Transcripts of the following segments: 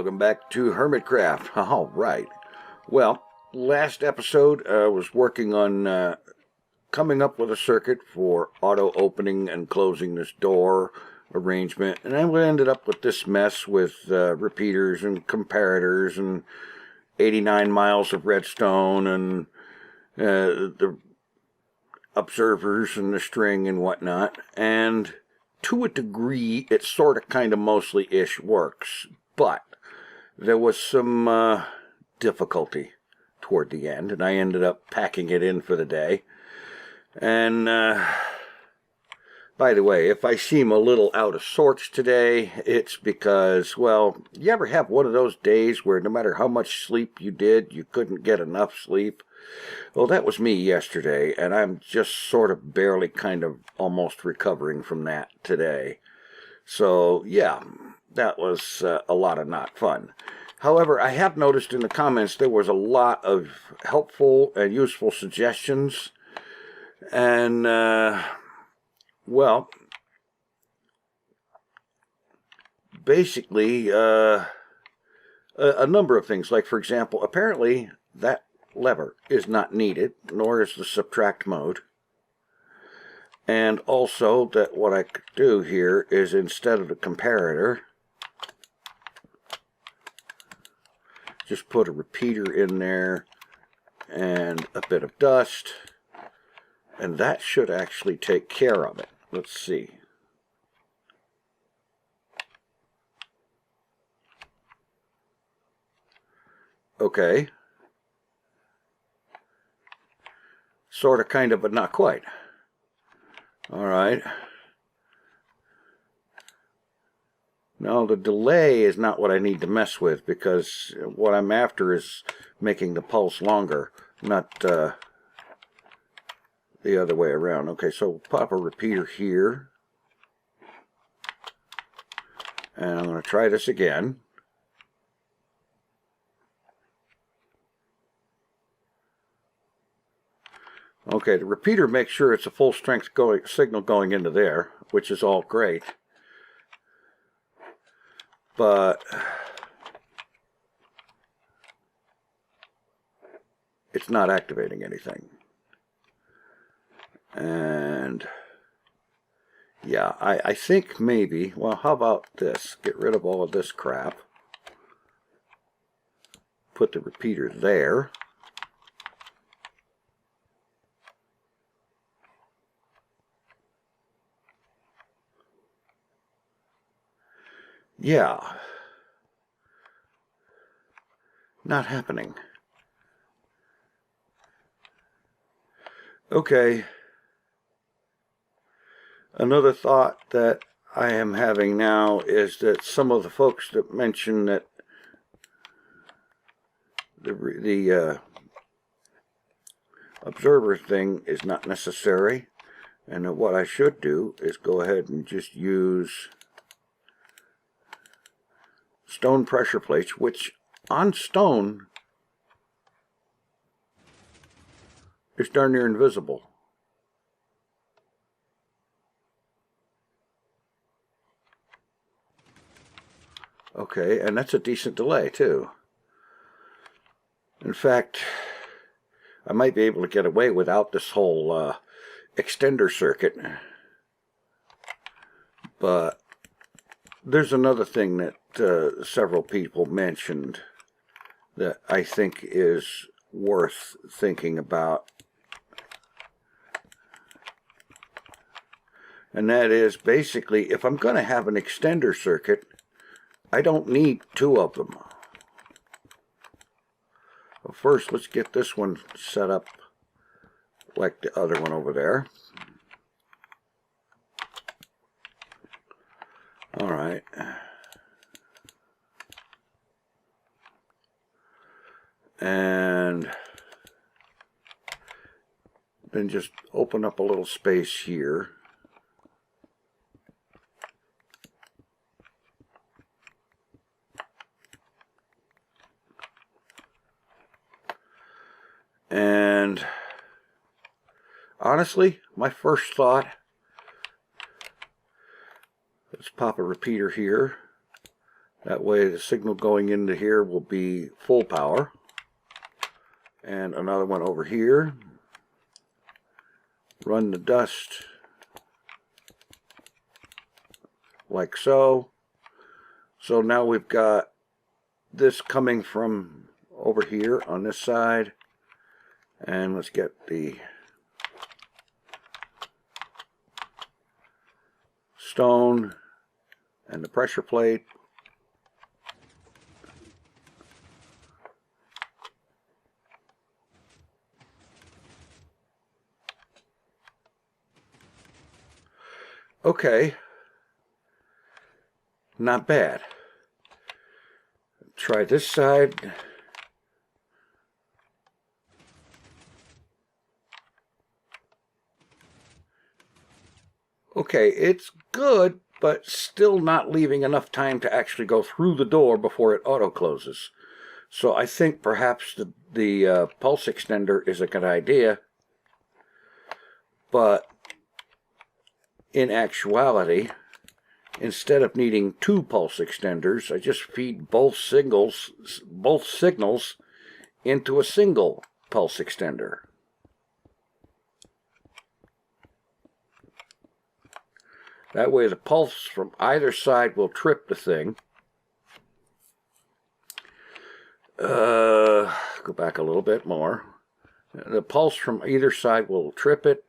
welcome back to Hermitcraft. All right. Well, last episode I was working on coming up with a circuit for auto opening and closing this door arrangement, and I ended up with this mess with repeaters and comparators and 89 miles of redstone and the observers and the string and whatnot. And to a degree, it sort of kind of mostly-ish works, but there was some difficulty toward the end, and I ended up packing it in for the day. And by the way, if I seem a little out of sorts today, it's because, well, you ever have one of those days where no matter how much sleep you did, you couldn't get enough sleep? Well, that was me yesterday, and I'm just sort of barely kind of almost recovering from that today. So, yeah, that was a lot of not fun. However, I have noticed in the comments there was a lot of helpful and useful suggestions. And, well, basically, a number of things. Like, for example, apparently that lever is not needed, nor is the subtract mode. And also that what I could do here is, instead of the comparator, just put a repeater in there and a bit of dust, and that should actually take care of it. Let's see. Okay. Sort of, kind of, but not quite. All right. Now, the delay is not what I need to mess with, because what I'm after is making the pulse longer, not the other way around. Okay, so we'll pop a repeater here. And I'm going to try this again. Okay, the repeater makes sure it's a full strength signal going into there, which is all great. But it's not activating anything. And yeah, I think maybe, well, how about this? Get rid of all of this crap. Put the repeater there. Yeah. Not happening. Okay. Another thought that I am having now is that some of the folks that mention that the observer thing is not necessary, and that what I should do is go ahead and just use stone pressure plates, which on stone is darn near invisible. Okay, and that's a decent delay too. In fact, I might be able to get away without this whole extender circuit. But there's another thing that several people mentioned that I think is worth thinking about. And that is, basically, if I'm going to have an extender circuit, I don't need two of them. Well, first, let's get this one set up like the other one over there. All right. And then just open up a little space here. And honestly, my first thought, let's pop a repeater here That way the signal going into here will be full power. And another one over here. Run the dust like so. So now we've got this coming from over here on this side. And let's get the stone and the pressure plate. Okay, not bad. Try this side. Okay, it's good, but still not leaving enough time to actually go through the door before it auto closes. So I think perhaps the pulse extender is a good idea, but in actuality, instead of needing two pulse extenders, I just feed both signals into a single pulse extender. That way the pulse from either side will trip the thing. Go back a little bit more. The pulse from either side will trip it,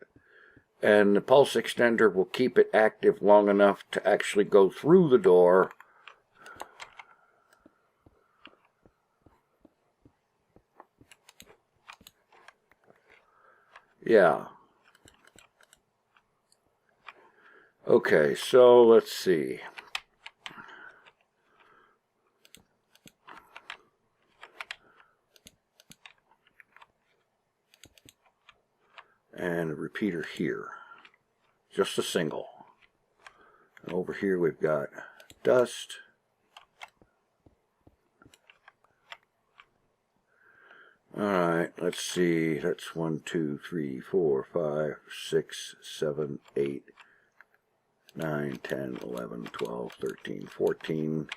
and the pulse extender will keep it active long enough to actually go through the door. Yeah. Okay, so let's see. And a repeater here. Just a single. And over here we've got dust. Alright, let's see. That's 1, 2, 3, 4, 5, 6, 7, 8, 9, 10, 11, 12, 13, 14.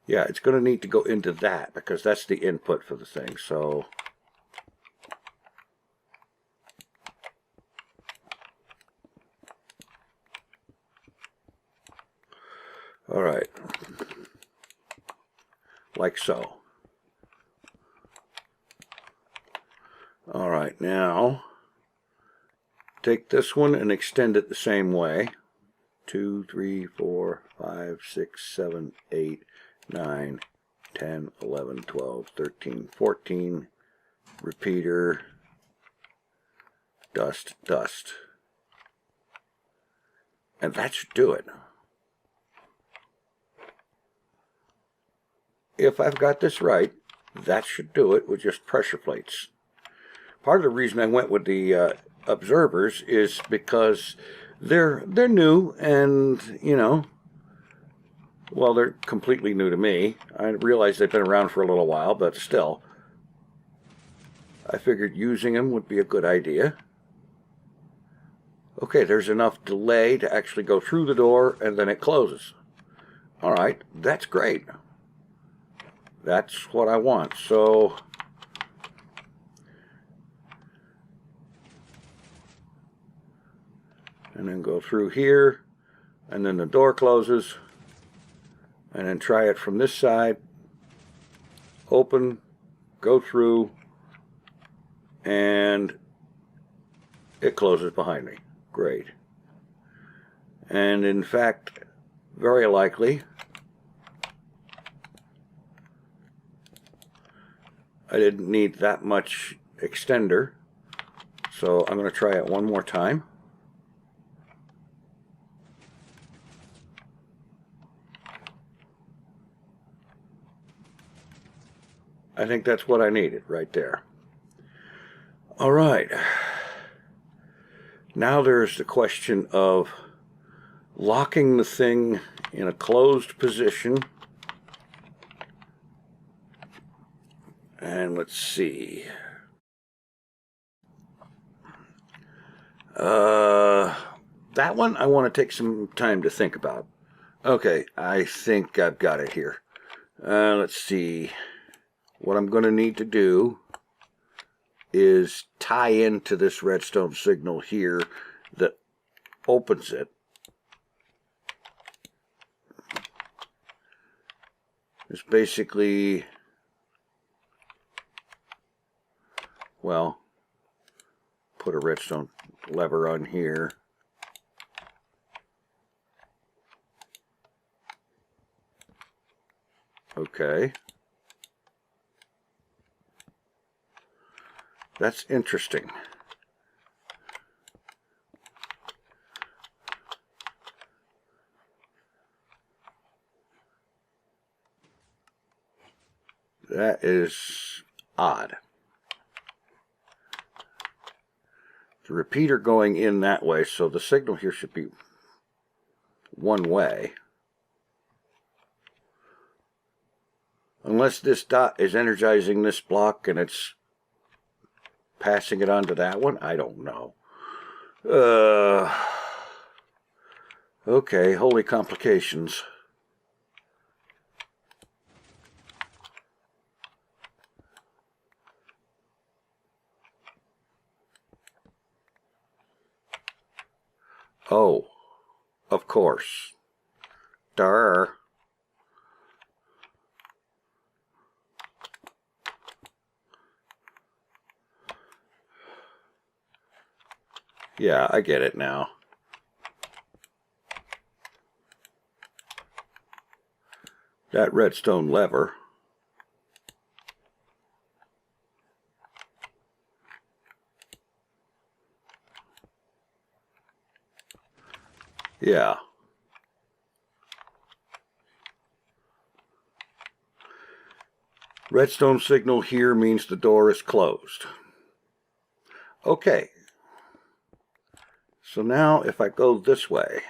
Yeah, it's going to need to go into that because that's the input for the thing. So all right, like so. All right, now take this one and extend it the same way. 2, 3, 4, 5, 6, 7, 8, 9, 10, 11, 12, 13, 14. Repeater. Dust, dust. And that should do it. If I've got this right, that should do it with just pressure plates. Part of the reason I went with the observers is because they're new, and you know, well, they're completely new to me. I realize they've been around for a little while, but still, I figured using them would be a good idea. Okay, there's enough delay to actually go through the door, and then it closes. All right, that's great. That's what I want. So and then go through here, and then the door closes, and then try it from this side. Open, go through, and it closes behind me. Great. And in fact, very likely, I didn't need that much extender, so I'm going to try it one more time. I think that's what I needed right there. All right. Now there's the question of locking the thing in a closed position And let's see. That one I want to take some time to think about. Okay, I think I've got it here. Let's see. What I'm going to need to do is tie into this redstone signal here that opens it. It's basically, well, put a redstone lever on here. Okay. That's interesting. That is odd. The repeater going in that way, so the signal here should be one way. Unless this dot is energizing this block and it's passing it on to that one, I don't know. Okay, holy complications. Oh, of course. Duh. Yeah, I get it now. That redstone lever yeah. Redstone signal here means the door is closed. Okay. So now if I go this way,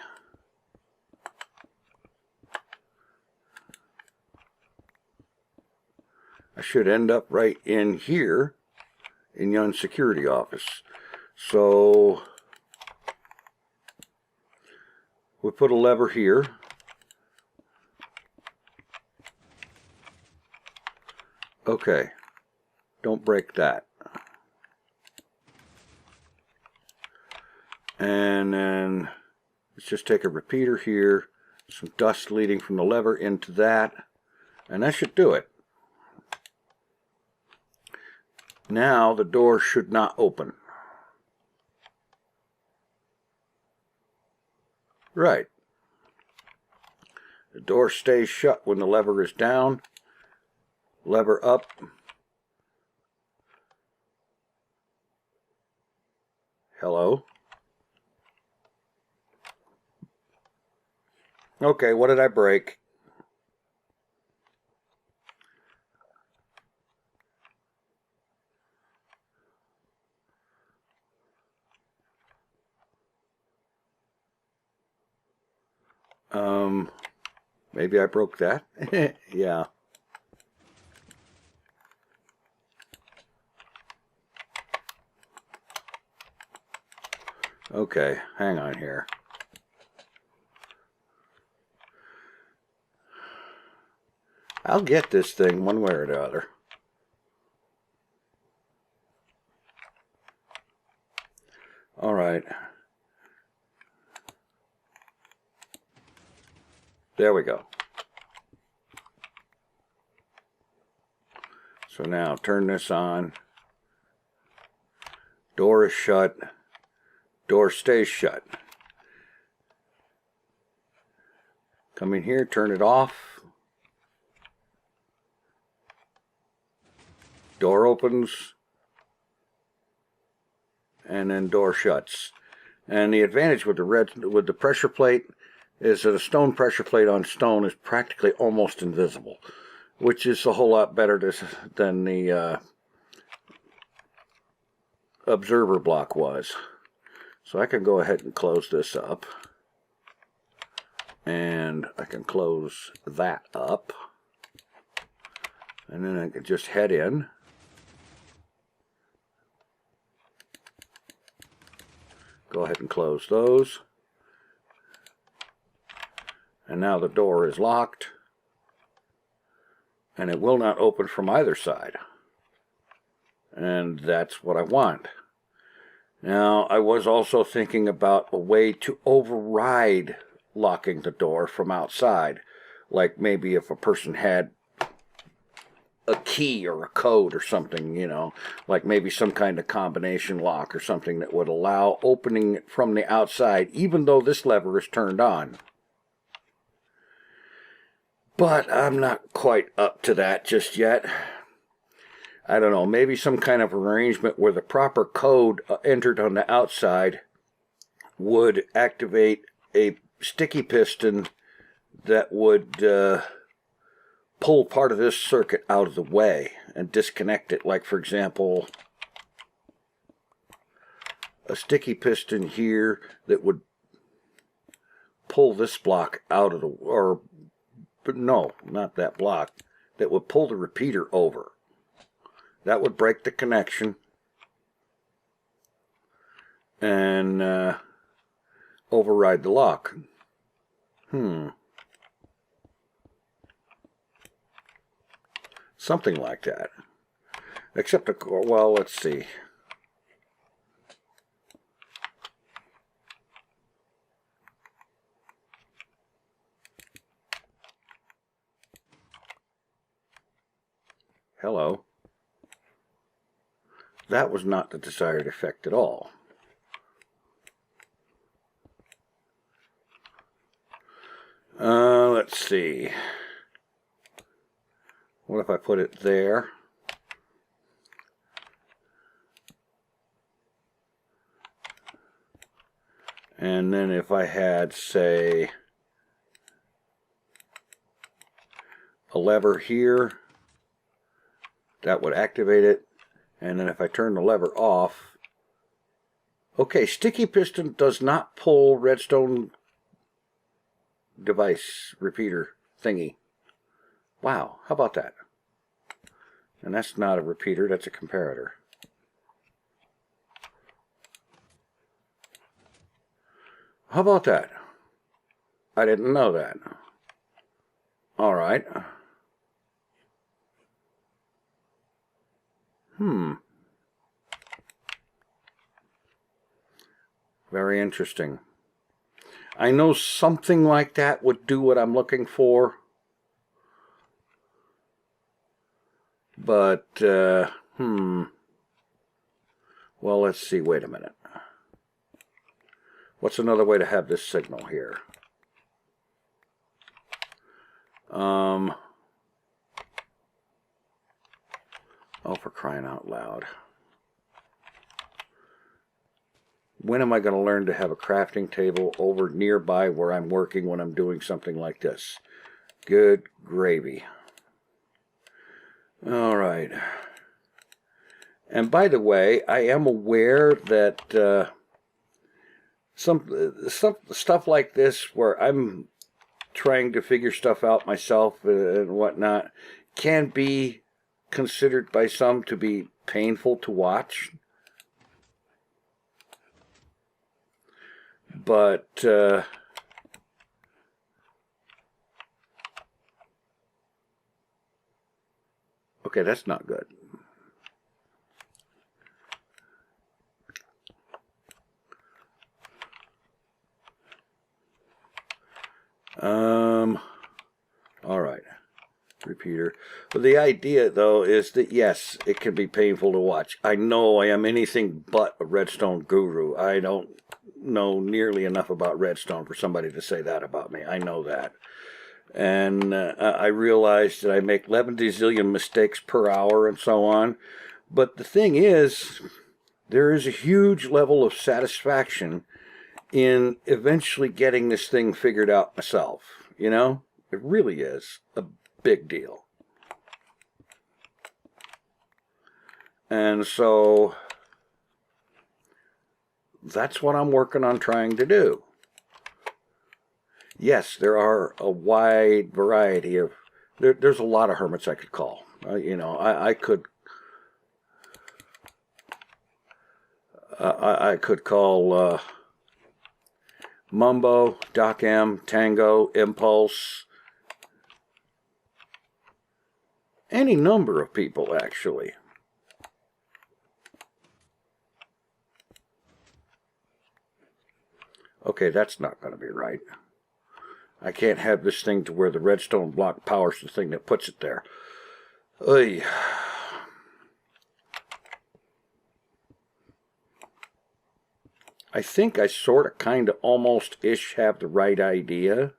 I should end up right in here in Yon's security office. So we put a lever here. Okay, don't break that. And then let's just take a repeater here, some dust leading from the lever into that, and that should do it. Now the door should not open. Right. The door stays shut when the lever is down. Lever up. Hello. Okay, what did I break? Maybe I broke that. Yeah. Okay, hang on here. I'll get this thing one way or the other. All right. There we go. So now turn this on. Door is shut. Door stays shut. Come in here, turn it off. Door opens. And then door shuts. And the advantage with the pressure plate is that a stone pressure plate on stone is practically almost invisible, which is a whole lot better than the observer block was. So I can go ahead and close this up, and I can close that up, and then I can just head in. Go ahead and close those. And now the door is locked. And it will not open from either side. And that's what I want. Now, I was also thinking about a way to override locking the door from outside. Like maybe if a person had a key or a code or something, you know, like maybe some kind of combination lock or something that would allow opening it from the outside, even though this lever is turned on. But I'm not quite up to that just yet. I don't know, maybe some kind of arrangement where the proper code entered on the outside would activate a sticky piston that would pull part of this circuit out of the way and disconnect it. Like, for example, a sticky piston here that would pull this block out of the, or no, not that block, that would pull the repeater over. That would break the connection and override the lock. Something like that. Except, well, let's see. Hello. That was not the desired effect at all. Let's see. What if I put it there? And then if I had, say, a lever here, that would activate it. And then if I turn the lever off, okay, sticky piston does not pull redstone device repeater thingy. Wow, how about that? And that's not a repeater, that's a comparator. How about that? I didn't know that. All right. Very interesting. I know something like that would do what I'm looking for. But, well, let's see. Wait a minute. What's another way to have this signal here? Oh, for crying out loud. When am I going to learn to have a crafting table over nearby where I'm working when I'm doing something like this? Good gravy. All right. And by the way, I am aware that some stuff like this where I'm trying to figure stuff out myself and whatnot can be considered by some to be painful to watch. But okay, that's not good. All right. Repeater. But the idea, though, is that, yes, it can be painful to watch. I know I am anything but a redstone guru. I don't know nearly enough about redstone for somebody to say that about me. I know that. And I realize that I make 11 zillion mistakes per hour and so on. But the thing is, there is a huge level of satisfaction in eventually getting this thing figured out myself. You know? It really is a big deal. And so that's what I'm working on trying to do. Yes, there are a wide variety of, there's a lot of hermits I could call. You know, I could call Mumbo, Doc M, Tango, Impulse. Any number of people, actually. Okay, that's not going to be right. I can't have this thing to where the redstone block powers the thing that puts it there. Oy. I think I sort of, kind of, almost-ish have the right idea.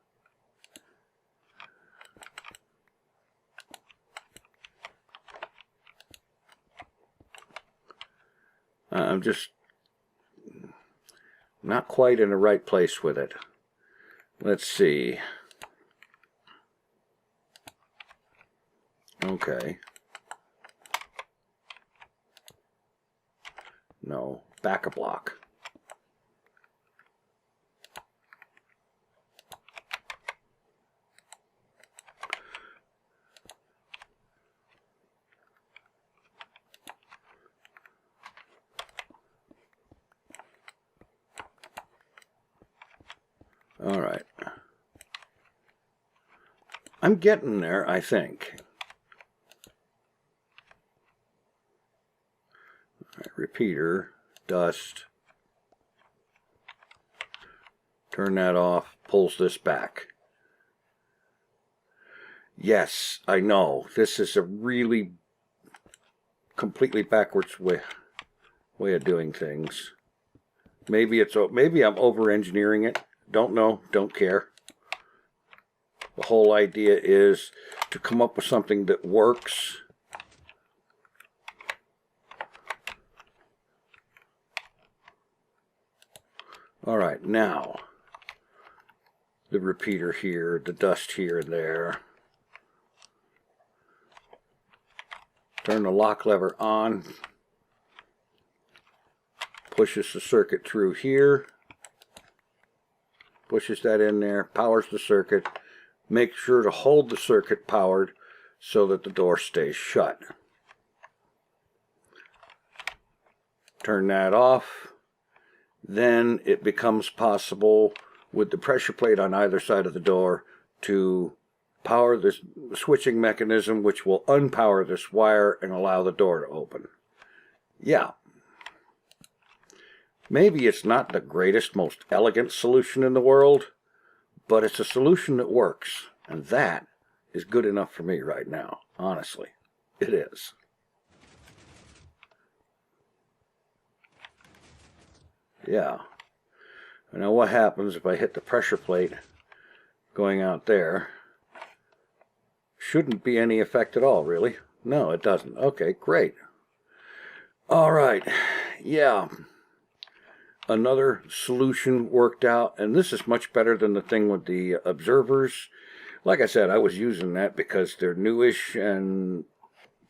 I'm just not quite in the right place with it. Let's see. Okay. No, back a block. All right. I'm getting there, I think. All right, repeater, dust. Turn that off, pulls this back. Yes, I know. This is a really completely backwards way of doing things. Maybe I'm over-engineering it. Don't know, don't care. The whole idea is to come up with something that works. All right, now the repeater here, the dust here and there. Turn the lock lever on. Pushes the circuit through here. Pushes that in there, powers the circuit. Make sure to hold the circuit powered so that the door stays shut. Turn that off. Then it becomes possible with the pressure plate on either side of the door to power this switching mechanism, which will unpower this wire and allow the door to open. Yeah. Maybe it's not the greatest, most elegant solution in the world, but it's a solution that works. And that is good enough for me right now. Honestly, it is. Yeah. Now what happens if I hit the pressure plate going out there? Shouldn't be any effect at all, really. No, it doesn't. Okay, great. All right. Yeah. Another solution worked out, and this is much better than the thing with the observers. Like I said, I was using that because they're newish, and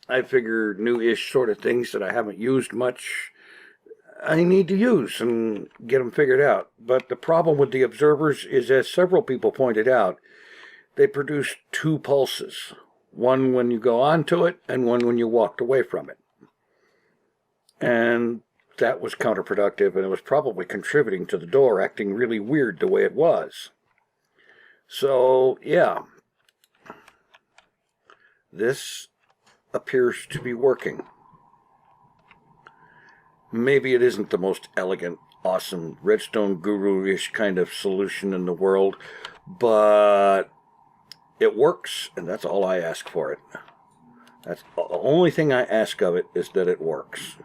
I figure newish sort of things that I haven't used much, I need to use and get them figured out. But the problem with the observers is, as several people pointed out, they produce two pulses. One when you go onto it, and one when you walked away from it. And that was counterproductive, and it was probably contributing to the door acting really weird the way it was. So, yeah. This appears to be working. Maybe it isn't the most elegant, awesome, redstone guru-ish kind of solution in the world, but it works, and that's all I ask for it. That's the only thing I ask of it, is that it works.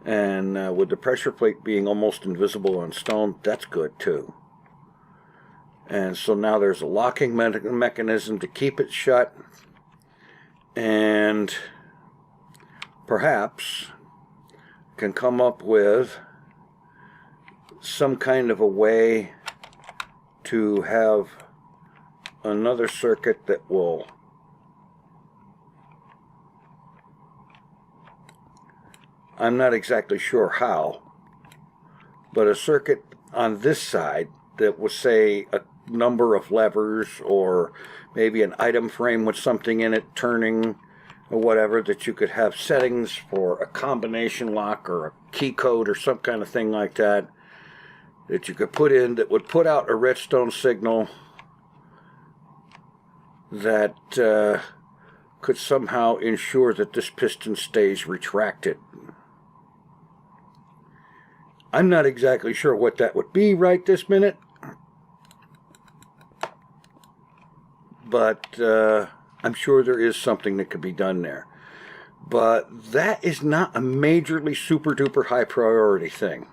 And with the pressure plate being almost invisible on stone, that's good too. And so now there's a locking mechanism to keep it shut. And perhaps can come up with some kind of a way to have another circuit that will I'm not exactly sure how, but a circuit on this side that will say a number of levers or maybe an item frame with something in it turning or whatever, that you could have settings for a combination lock or a key code or some kind of thing like that that you could put in that would put out a redstone signal that could somehow ensure that this piston stays retracted. I'm not exactly sure what that would be right this minute, but I'm sure there is something that could be done there. But that is not a majorly super duper high priority thing.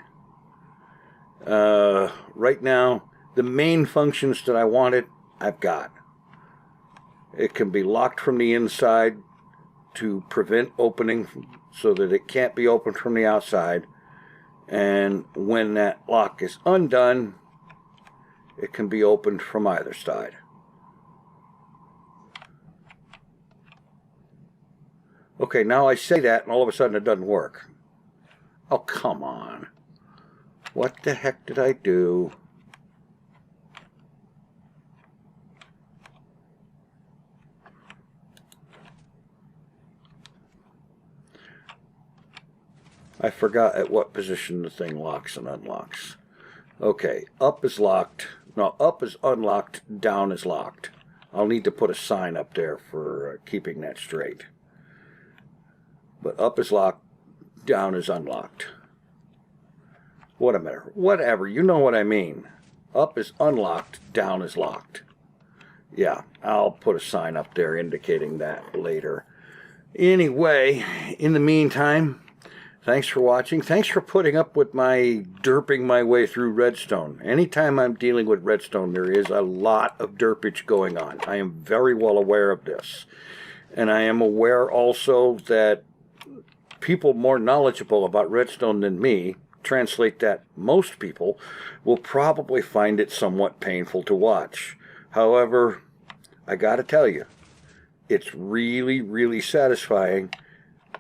Right now, the main functions that I wanted, I've got. It can be locked from the inside to prevent opening so that it can't be opened from the outside. And when that lock is undone, it can be opened from either side. Okay, now I say that and all of a sudden it doesn't work. Oh, come on. What the heck did I do? I forgot at what position the thing locks and unlocks. Okay, up is locked. No, up is unlocked, down is locked. I'll need to put a sign up there for keeping that straight. But up is locked, down is unlocked. Whatever, you know what I mean. Up is unlocked, down is locked. Yeah, I'll put a sign up there indicating that later. Anyway, in the meantime, thanks for watching. Thanks for putting up with my derping my way through redstone. Anytime I'm dealing with redstone, there is a lot of derpage going on. I am very well aware of this. And I am aware also that people more knowledgeable about redstone than me, translate that most people, will probably find it somewhat painful to watch. However, I gotta tell you, it's really, really satisfying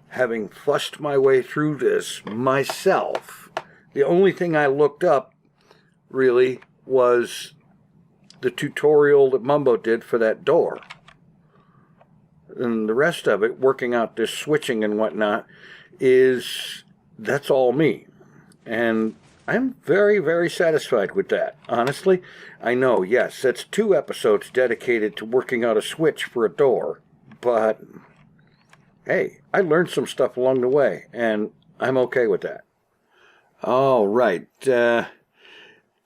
having fussed my way through this myself. The only thing I looked up, really, was the tutorial that Mumbo did for that door. And the rest of it, working out this switching and whatnot, that's all me. And I'm very, very satisfied with that. Honestly, I know, yes, that's 2 episodes dedicated to working out a switch for a door, but hey, I learned some stuff along the way, and I'm okay with that. All right.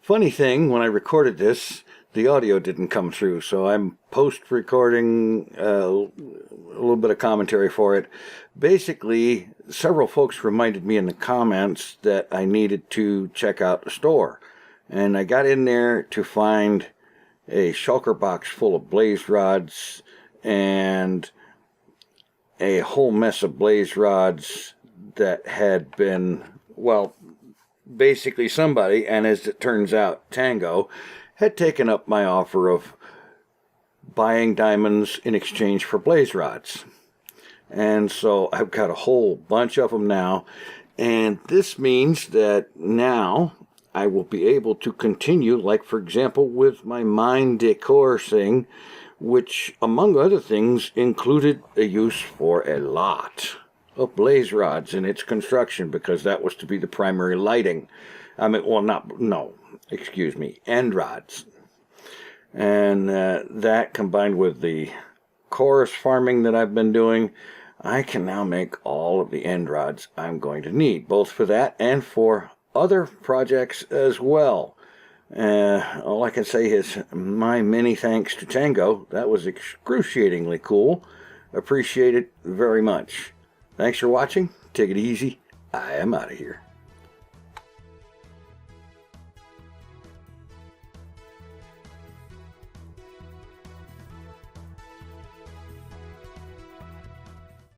Funny thing, when I recorded this, the audio didn't come through, so I'm post-recording a little bit of commentary for it. Basically, several folks reminded me in the comments that I needed to check out the store. And I got in there to find a shulker box full of blaze rods and a whole mess of blaze rods that had been, well, basically somebody, and as it turns out, Tango, had taken up my offer of buying diamonds in exchange for blaze rods. And so I've got a whole bunch of them now, and this means that now I will be able to continue, like for example with my mine decor thing, which among other things included a use for a lot of blaze rods in its construction, because that was to be the primary lighting. I mean, well, end rods. And that combined with the chorus farming that I've been doing, I can now make all of the end rods I'm going to need, both for that and for other projects as well. All I can say is my many thanks to Tango. That was excruciatingly cool. Appreciate it very much. Thanks for watching. Take it easy. I am out of here.